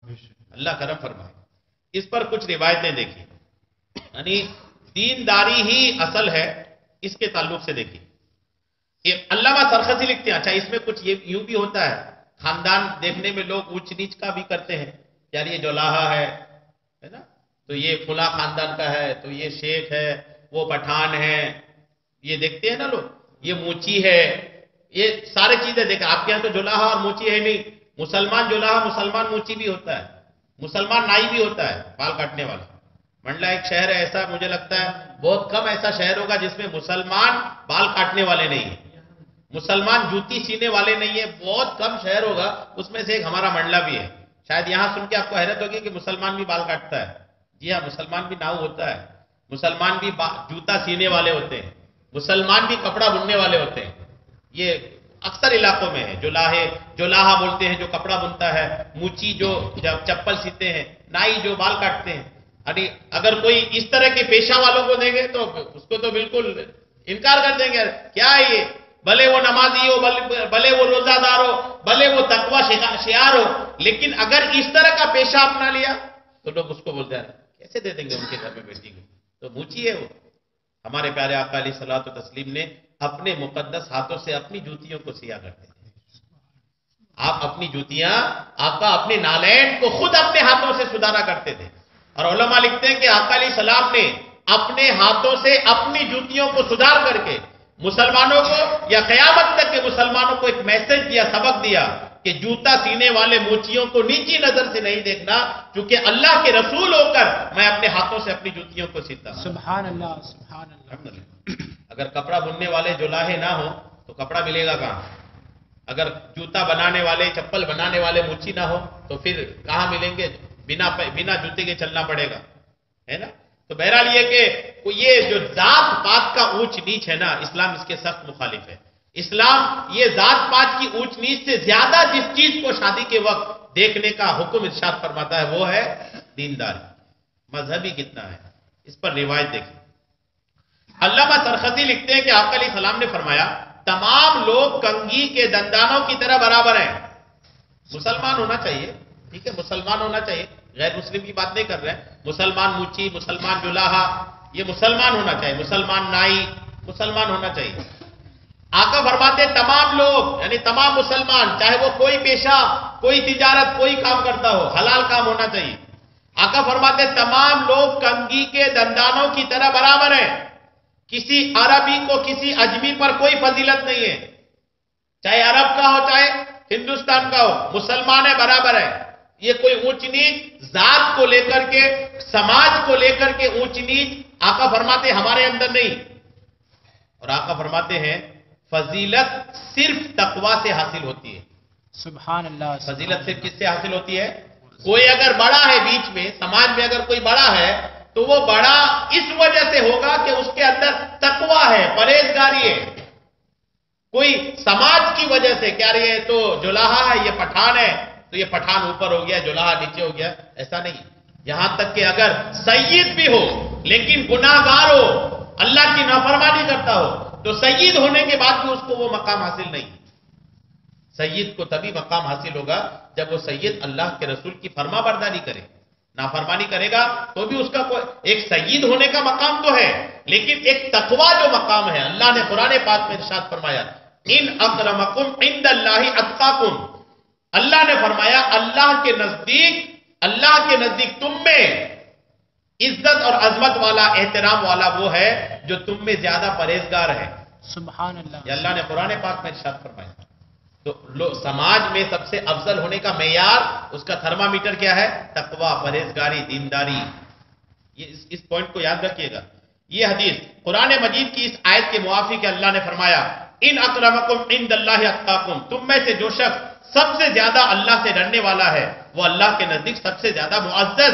اللہ کرم فرمائے. اس پر کچھ روایتیں دیکھیں، یعنی دینداری ہی اصل ہے، اس کے تعلق سے دیکھیں. علامہ سرخسی لکھتے ہیں، اچھا اس میں کچھ یوں بھی ہوتا ہے، خاندان دیکھنے میں لوگ اونچ نیچ کا بھی کرتے ہیں، یار یہ جولاہا ہے نا، تو یہ فلاں خاندان کا ہے، تو یہ شیخ ہے، وہ پٹھان ہے، یہ دیکھتے ہیں نا لوگ، یہ موچی ہے، یہ سارے چیزیں دیکھیں. آپ کے یہاں تو جولاہا اور موچی ہے نہیں. مسلمان جولاہا، مسلمان موچی بھی ہوتا ہے، مسلمان نائی بھی ہوتا ہے، بال کاٹنے والا. منڈلا ایک شہر ہے ایسا، مجھے لگتا ہے بہت کم ایسا شہر ہوگا جس میں مسلمان بال کاٹنے والے نہیں ہیں، مسلمان جوتی سینے والے نہیں ہیں. بہت کم شہر ہوگا، اس میں سے ایک ہمارا منڈلا بھی ہے. شاید یہاں سن کے آپ کو حیرت ہوگی کہ مسلمان بھی بال کاٹتا ہے. جی ہاں، مسلمان بھی ناؤ ہوتا ہے، مسلمان بھی جوتا سینے والے ہوتے ہیں، مسلمان بھی کپڑا بننے والے ہوتے ہیں. یہ اکثر علاقوں میں ہے. جولاہا بولتے ہیں جو کپڑا بنتا ہے، موچی جو چپل سیتے ہیں، نائی جو بال کاٹتے ہیں. یعنی اگر کوئی اس طرح کے پیشہ والوں کو دیں گے تو اس کو تو بالکل انکار کر دیں گے، کیا ہے یہ، بھلے وہ نمازی ہو، بھلے وہ روزہ دار ہو، بھلے وہ تقوی شعار ہو، لیکن اگر اس طرح کا پیشہ اپنا لیا تو لوگ اس کو بولتے ہیں کیسے دے دیں گے ان کے گھر میں بیٹی کو، تو موچی ہے وہ. ہمارے پیارے آقا علیہ الصلوۃ والتسلیم نے اپنے مقدس ہاتھوں سے اپنی جوتیوں کو سیا کرتے تھے. آپ اپنی جوتیاں، آقا اپنے نالین کو خود اپنے ہاتھوں سے سدھارا کرتے تھے. اور علماء لکھتے ہیں کہ آقا علیہ السلام نے اپنے ہاتھوں سے اپنی جوتیوں کو سدھار کر کے مسلمانوں کو، یا قیامت تک کے مسلمانوں کو ایک میسج دیا، سبق دیا کہ جوتا سینے والے موچیوں کو نیچی نظر سے نہیں دیکھنا، چونکہ اللہ کے رسول ہو کر میں اپنے ہاتھوں سے اپنی جوتیوں کو سیتا ہوں. سبحان اللہ، سبحان اللہ. اگر کپڑا بننے والے جولاہے نہ ہو تو کپڑا ملے گا کہاں؟ اگر جوتا بنانے والے، چپل بنانے والے موچی نہ ہو تو پھر کہاں ملیں گے؟ بنا جوتے کے چلنا پڑے گا، ہے نا. تو بہرحال یہ کہ یہ جو ذات پات کا اونچ نیچ ہے نا، اسلام اس کے سخت مخالف ہے. اسلام یہ ذات پات کی اونچ نیچ سے زیادہ جس چیز کو شادی کے وقت دیکھنے کا حکم ارشاد فرماتا ہے وہ ہے دینداری. مذہبی کتنا ہے، اس پر روایت دیکھیں. علامہ سرخسی لکھتے ہیں کہ آقا علیہ السلام نے فرمایا تمام لوگ کنگھی کے دندانوں کی طرح برابر ہیں. مسلمان ہونا چاہیے، ٹھیک ہے، مسلمان ہونا چاہیے، غیر مسلم کی بات نہیں کر رہے ہیں. مسلمان موچی، مسلمان جولاہا، یہ مسلمان ہونا چاہیے، مسلمان نائی، مسلمان ہونا چاہیے. آقا فرماتے تمام لوگ، یعنی تمام مسلمان، چاہے وہ کوئی پیشہ، کوئی تجارت، کوئی کام کرتا ہو، حلال کام ہونا چاہیے. آقا فرماتے تمام لوگ کنگھی کے دندانوں کی طرح برابر ہیں. کسی عربی کو کسی اجمی پر کوئی فضیلت نہیں ہے، چاہے عرب کا ہو چاہے ہندوستان کا ہو، مسلمان ہے، برابر ہے. یہ کوئی اونچ نیچ ذات کو لے کر کے، سماج کو لے کر کے اونچ نیچ آقا فرماتے ہمارے اندر نہیں. اور آقا فرماتے ہیں فضیلت صرف تقوی سے حاصل ہوتی ہے. سبحان اللہ. فضیلت صرف کس سے حاصل ہوتی ہے؟ کوئی اگر بڑا ہے بیچ میں، سماج میں اگر کوئی بڑا ہے تو وہ بڑا اس وجہ سے ہوگا کہ اس کے اندر تقوی ہے، پرہیزگاری ہے. کوئی سماج کی وجہ سے کیا رہی ہے تو جولاہا ہے، یہ پٹھان ہے تو یہ پٹھان اوپر ہو گیا، جولاہا نیچے ہو گیا، ایسا نہیں. یہاں تک کہ اگر سید بھی ہو لیکن گناہگار ہو، اللہ کی نافرمانی کرتا ہو، تو سید ہونے کے بعد بھی اس کو وہ مقام حاصل نہیں. سید کو تبھی مقام حاصل ہوگا جب وہ سید اللہ کے رسول کی فرما برداری کرے. نافرمانی کرے گا تو بھی اس کا کوئی ایک سید ہونے کا مقام تو ہے، لیکن ایک تقوی جو مقام ہے، اللہ نے قرآن پاک میں ارشاد فرمایا ان اکرمکم عند اللہ اتقاکم. اللہ نے فرمایا اللہ کے نزدیک تم میں عزت اور عظمت والا، احترام والا وہ ہے جو تم میں زیادہ پرہیزگار ہے. سبحان اللہ. یہ اللہ نے قرآن پاک میں ارشاد فرمایا. تو سماج میں سب سے افضل ہونے کا معیار، اس کا تھرمامیٹر کیا ہے؟ تقوی، پرہیزگاری، دینداری. یہ اس پوائنٹ کو یاد رکھیے گا. یہ حدیث قرآن مجید کی اس آیت کے موافق ہے. اللہ نے فرمایا ان اکرمکم عند اللہ اتقاکم، تم میں سے جو شخص سب سے زیادہ اللہ سے ڈرنے والا ہے وہ اللہ کے نزدیک سب سے زیادہ معزز